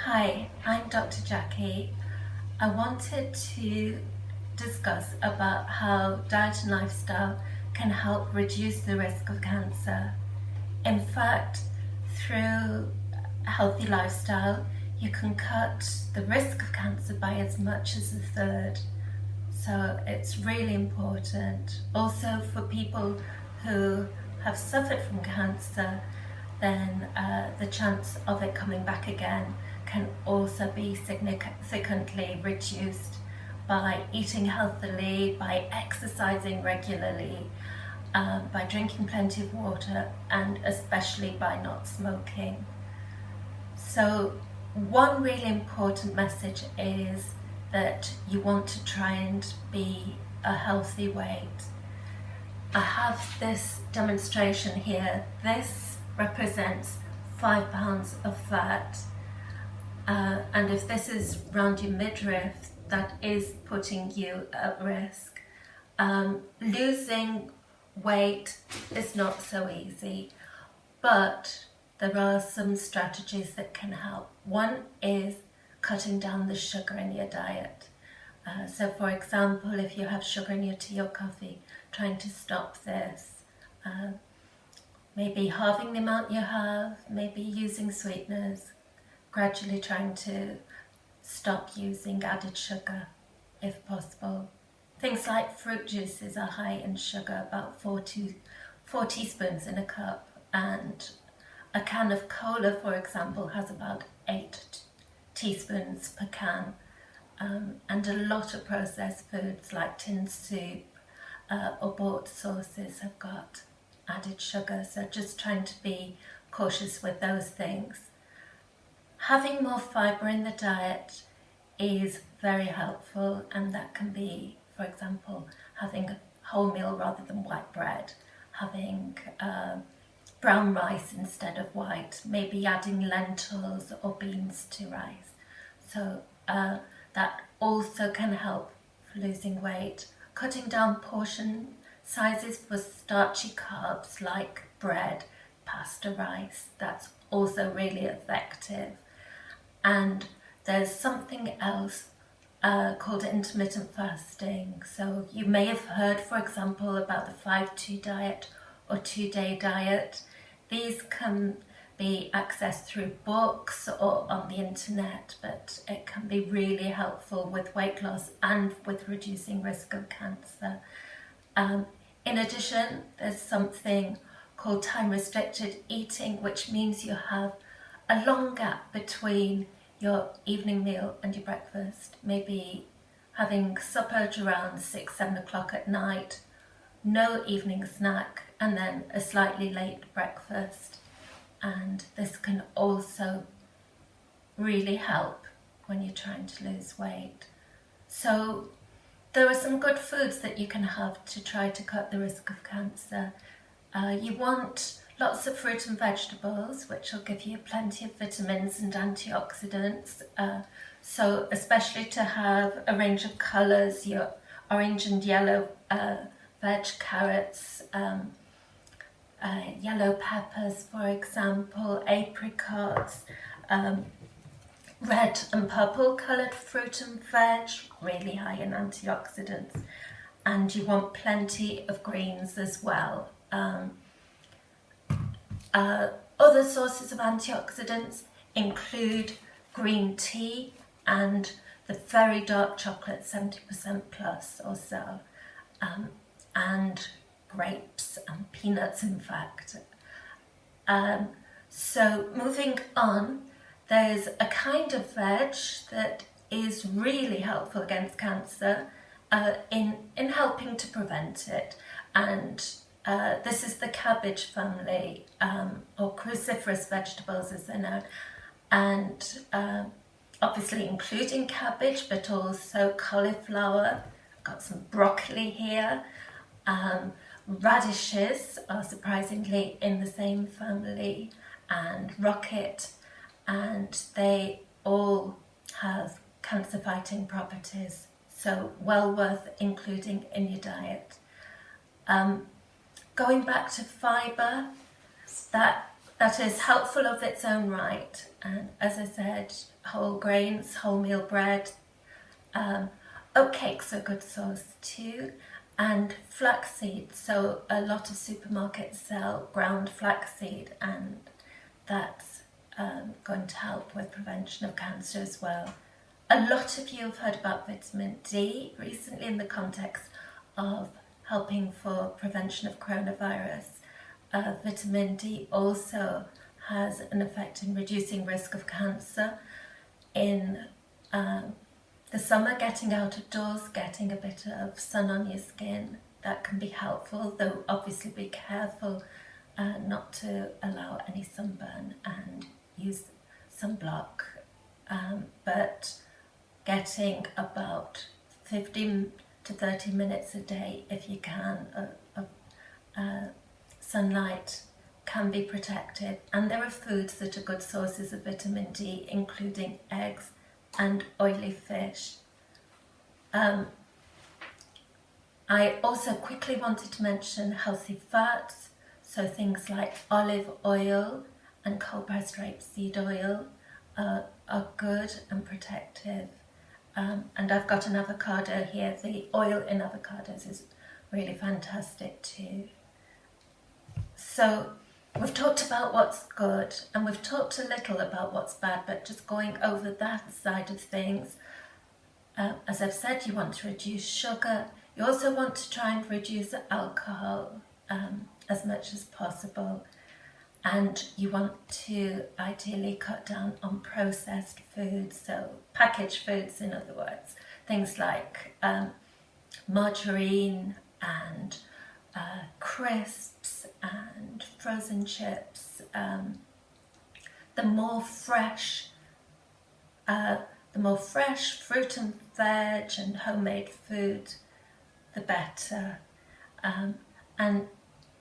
Hi, I'm Dr. Jackie. I wanted to discuss about how diet and lifestyle can help reduce the risk of cancer. In fact, through a healthy lifestyle, you can cut the risk of cancer by as much as a third. So it's really important. Also for people who have suffered from cancer, then the chance of it coming back again can also be significantly reduced by eating healthily, by exercising regularly, by drinking plenty of water, and especially by not smoking. So one really important message is that you want to try and be a healthy weight. I have this demonstration here. This represents 5 pounds of fat, and if this is round your midriff, that is putting you at risk. Losing weight is not so easy, but there are some strategies that can help. One is cutting down the sugar in your diet. So for example, if you have sugar in your tea or coffee, trying to stop this. Maybe halving the amount you have, maybe using sweeteners, gradually trying to stop using added sugar if possible. Things like fruit juices are high in sugar, about 4 teaspoons in a cup, and a can of cola, for example, has about 8 teaspoons per can. And a lot of processed foods like tinned soup or bought sauces have got added sugar, so just trying to be cautious with those things. Having more fibre in the diet is very helpful, and that can be, for example, having wholemeal rather than white bread, having brown rice instead of white, maybe adding lentils or beans to rice. So that also can help for losing weight. Cutting down portion sizes for starchy carbs like bread, pasta, rice, that's also really effective. And there's something else called intermittent fasting. So you may have heard, for example, about the 5-2 diet or 2-day diet. These can be accessed through books or on the internet, but it can be really helpful with weight loss and with reducing risk of cancer. In addition, there's something called time-restricted eating, which means you have a long gap between your evening meal and your breakfast, maybe having supper at around 6-7 o'clock at night, no evening snack, and then a slightly late breakfast. And this can also really help when you're trying to lose weight. So there are some good foods that you can have to try to cut the risk of cancer. You want lots of fruit and vegetables, which will give you plenty of vitamins and antioxidants. So especially to have a range of colours, your orange and yellow veg, carrots, yellow peppers, for example, apricots, red and purple coloured fruit and veg, really high in antioxidants. And you want plenty of greens as well. Other sources of antioxidants include green tea and the very dark chocolate, 70% plus or so, and grapes and peanuts, in fact. So moving on, there's a kind of veg that is really helpful against cancer in helping to prevent it, and this is the cabbage family, or cruciferous vegetables as they're known, and obviously including cabbage, but also cauliflower. I've got some broccoli here. Radishes are surprisingly in the same family, and rocket, and they all have cancer-fighting properties, so well worth including in your diet. Going back to fibre, that that is helpful of its own right. And as I said, whole grains, wholemeal bread, oatcakes are a good source too, and flaxseed. So a lot of supermarkets sell ground flaxseed, and that's going to help with prevention of cancer as well. A lot of you have heard about vitamin D recently in the context of helping for prevention of coronavirus. Vitamin D also has an effect in reducing risk of cancer. In the summer, getting out of doors, getting a bit of sun on your skin, that can be helpful, though obviously be careful not to allow any sunburn and use sunblock. But getting about 15 to 30 minutes a day, if you can, of sunlight can be protective. And there are foods that are good sources of vitamin D, including eggs and oily fish. I also quickly wanted to mention healthy fats, so things like olive oil and cold-pressed rapeseed oil are good and protective. And I've got an avocado here. The oil in avocados is really fantastic too. So we've talked about what's good and we've talked a little about what's bad, but just going over that side of things, as I've said, you want to reduce sugar. You also want to try and reduce alcohol as much as possible. And you want to ideally cut down on processed foods, so packaged foods in other words, things like margarine and crisps and frozen chips. The more fresh fruit and veg and homemade food, the better. And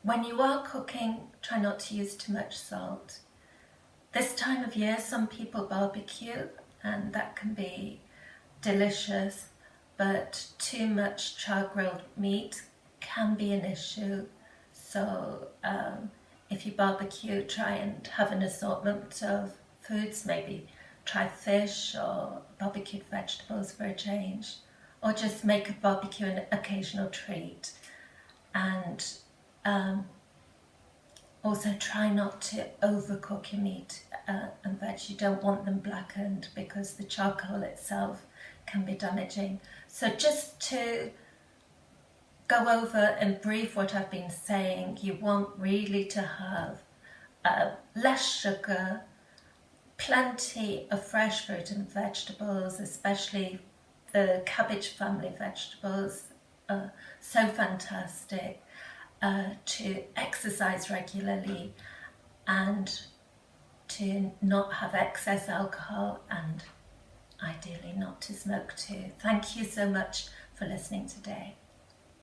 when you are cooking, try not to use too much salt. This time of year, some people barbecue, and that can be delicious, but too much char-grilled meat can be an issue. So if you barbecue, try and have an assortment of foods, maybe try fish or barbecued vegetables for a change, or just make a barbecue an occasional treat. And also try not to overcook your meat and veg. You don't want them blackened because the charcoal itself can be damaging. So just to go over and brief what I've been saying, you want really to have less sugar, plenty of fresh fruit and vegetables, especially the cabbage family vegetables, so fantastic. To exercise regularly and to not have excess alcohol, and ideally not to smoke too. Thank you so much for listening today.